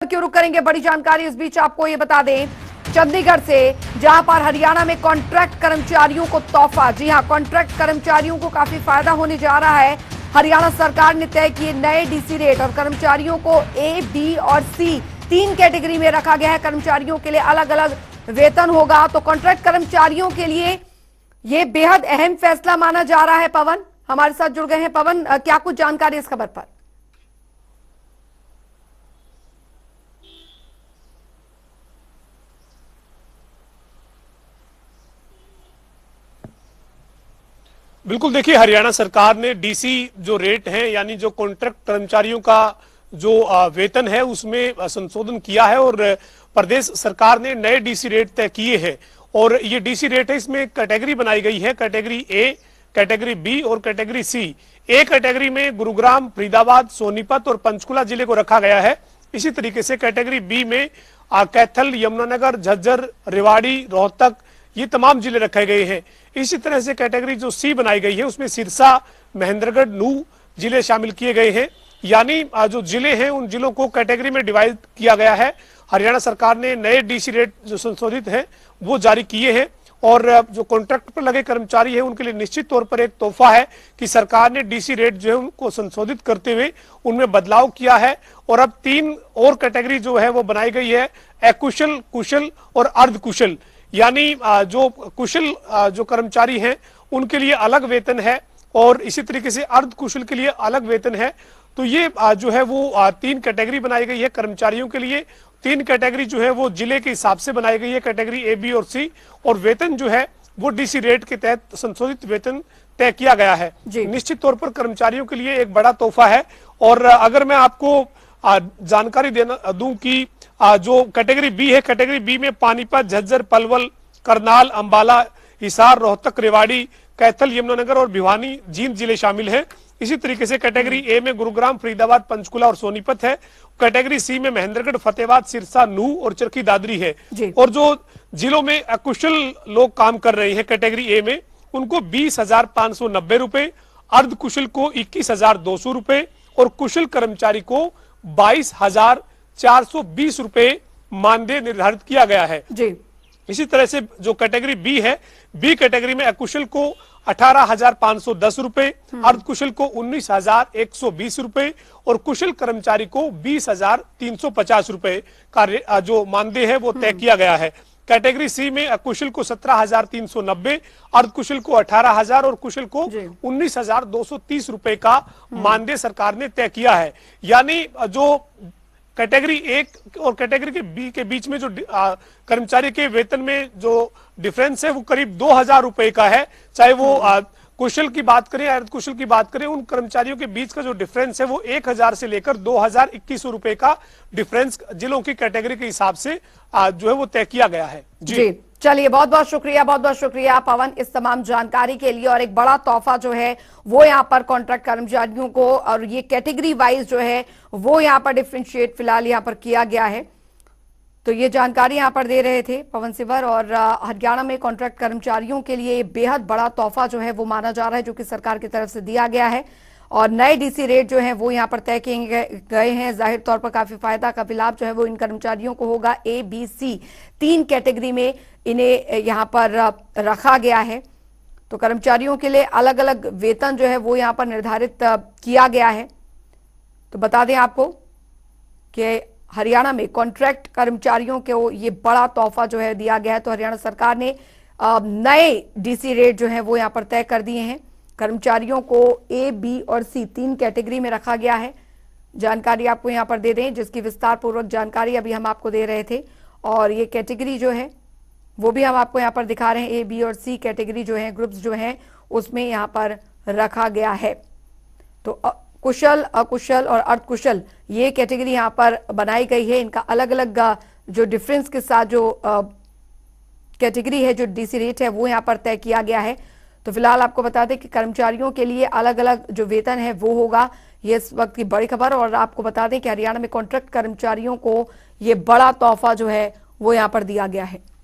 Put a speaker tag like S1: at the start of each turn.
S1: क्यों रुक करेंगे बड़ी जानकारी। इस बीच आपको ये बता दें चंडीगढ़ से, जहां पर हरियाणा में कॉन्ट्रैक्ट कर्मचारियों को तोहफा। जी हां, कॉन्ट्रैक्ट कर्मचारियों को काफी फायदा होने जा रहा है। हरियाणा सरकार ने तय किए नए डीसी रेट और कर्मचारियों को ए, बी और सी 3 कैटेगरी में रखा गया है। कर्मचारियों के लिए अलग अलग वेतन होगा। तो कॉन्ट्रैक्ट कर्मचारियों के लिए यह बेहद अहम फैसला माना जा रहा है। पवन हमारे साथ जुड़ गए हैं। पवन, क्या कुछ जानकारी इस खबर पर?
S2: बिल्कुल, देखिए हरियाणा सरकार ने डीसी जो रेट है यानी जो कॉन्ट्रैक्ट कर्मचारियों का जो वेतन है उसमें संशोधन किया है और प्रदेश सरकार ने नए डीसी रेट तय किए हैं। और ये डीसी रेट है, इसमें कैटेगरी बनाई गई है, कैटेगरी ए, कैटेगरी बी और कैटेगरी सी। ए कैटेगरी में गुरुग्राम, फरीदाबाद, सोनीपत और पंचकुला जिले को रखा गया है। इसी तरीके से कैटेगरी बी में कैथल, यमुनानगर, झज्जर, रेवाड़ी, रोहतक ये तमाम जिले रखे गए हैं। इसी तरह से कैटेगरी जो सी बनाई गई है उसमें सिरसा, महेंद्रगढ़, नूह जिले शामिल किए गए हैं। यानी जो जिले हैं उन जिलों को कैटेगरी में डिवाइड किया गया है। हरियाणा सरकार ने नए डीसी रेट जो संशोधित है वो जारी किए हैं और जो कॉन्ट्रैक्ट पर लगे कर्मचारी है उनके लिए निश्चित तौर पर एक तोहफा है कि सरकार ने डीसी रेट जो है उनको संशोधित करते हुए उनमें बदलाव किया है। और अब 3 और कैटेगरी जो है वो बनाई गई है, अकुशल, कुशल और अर्धकुशल। यानी जो कुशल जो कर्मचारी हैं उनके लिए अलग वेतन है और इसी तरीके से अर्धकुशल के लिए अलग वेतन है। तो ये जो है वो 3 कैटेगरी बनाई गई है कर्मचारियों के लिए। 3 कैटेगरी जो है वो जिले के हिसाब से बनाई गई है, कैटेगरी ए, बी और सी। और वेतन जो है वो डीसी रेट के तहत संशोधित वेतन तय किया गया है। निश्चित तौर पर कर्मचारियों के लिए एक बड़ा तोहफा है। और अगर मैं आपको जानकारी देना दूं कि जो कैटेगरी बी है, कैटेगरी बी में पानीपत, झज्जर, पलवल, करनाल, अंबाला, हिसार, रोहतक, रेवाड़ी, कैथल, यमुनानगर और भिवानी, जींद जिले शामिल हैं। इसी तरीके से कैटेगरी ए में गुरुग्राम, फरीदाबाद, पंचकुला और सोनीपत है। कैटेगरी सी में महेंद्रगढ़, फतेहाबाद, सिरसा, नूह और चरखी दादरी है। और जो जिलों में अकुशल लोग काम कर रहे हैं कैटेगरी ए में उनको 20,590 रुपए, अर्धकुशल को 21,200 रुपए और कुशल कर्मचारी को 22,420 रुपए मानदेय निर्धारित किया गया है। इसी तरह से जो कैटेगरी बी है, बी कैटेगरी में अकुशल को 18,510 रुपए, अर्धकुशल को 19,120 रुपए और कुशल कर्मचारी को 20,350 रुपए का जो मानदेय है वो तय किया गया है। कैटेगरी सी में अकुशल को 17,390, अर्धकुशल को 18,000 और कुशल को 19,230 रुपए का मानदेय सरकार ने तय किया है। यानी जो कैटेगरी ए और कैटेगरी के बी के बीच में जो कर्मचारी के वेतन में जो डिफरेंस है वो करीब 2,000 रुपए का है। चाहे वो कुशल की बात करें, अर्धकुशल की बात करें, उन कर्मचारियों के बीच का जो डिफरेंस है वो 1,000 से लेकर 2,021 रुपए का डिफरेंस जिलों की कैटेगरी के हिसाब से जो है वो तय किया गया है।
S1: जी चलिए, बहुत बहुत शुक्रिया पवन इस तमाम जानकारी के लिए। और एक बड़ा तोहफा जो है वो यहाँ पर कॉन्ट्रैक्ट कर्मचारियों को और ये कैटेगरी वाइज जो है वो यहाँ पर डिफ्रेंशिएट फिलहाल यहाँ पर किया गया है। तो ये जानकारी यहाँ पर दे रहे थे पवन सिवर। और हरियाणा में कॉन्ट्रैक्ट कर्मचारियों के लिए बेहद बड़ा तोहफा जो है वो माना जा रहा है, जो कि सरकार की तरफ से दिया गया है। और नए डीसी रेट जो है वो यहाँ पर तय किए गए हैं। जाहिर तौर पर काफी फायदा का लाभ जो है वो इन कर्मचारियों को होगा। ए, बी, सी 3 कैटेगरी में इन्हें यहाँ पर रखा गया है। तो कर्मचारियों के लिए अलग अलग वेतन जो है वो यहाँ पर निर्धारित किया गया है। तो बता दें आपको कि हरियाणा में कॉन्ट्रैक्ट कर्मचारियों को ये बड़ा तोहफा जो है दिया गया है। तो हरियाणा सरकार ने नए डीसी रेट जो है वो यहाँ पर तय कर दिए हैं। कर्मचारियों को ए, बी और सी 3 कैटेगरी में रखा गया है। जानकारी आपको यहाँ पर दे दें, जिसकी विस्तार पूर्वक जानकारी अभी हम आपको दे रहे थे। और ये कैटेगरी जो है वो भी हम आपको यहाँ पर दिखा रहे हैं। ए, बी और सी कैटेगरी जो है, ग्रुप्स जो हैं उसमें यहाँ पर रखा गया है। तो कुशल, अकुशल और अर्धकुशल ये कैटेगरी यहाँ पर बनाई गई है। इनका अलग अलग जो डिफरेंस के साथ जो कैटेगरी है, जो डीसी रेट है वो यहाँ पर तय किया गया है। तो फिलहाल आपको बता दें कि कर्मचारियों के लिए अलग अलग जो वेतन है वो होगा। ये इस वक्त की बड़ी खबर। और आपको बता दें कि हरियाणा में कॉन्ट्रैक्ट कर्मचारियों को ये बड़ा तोहफा जो है वो यहाँ पर दिया गया है।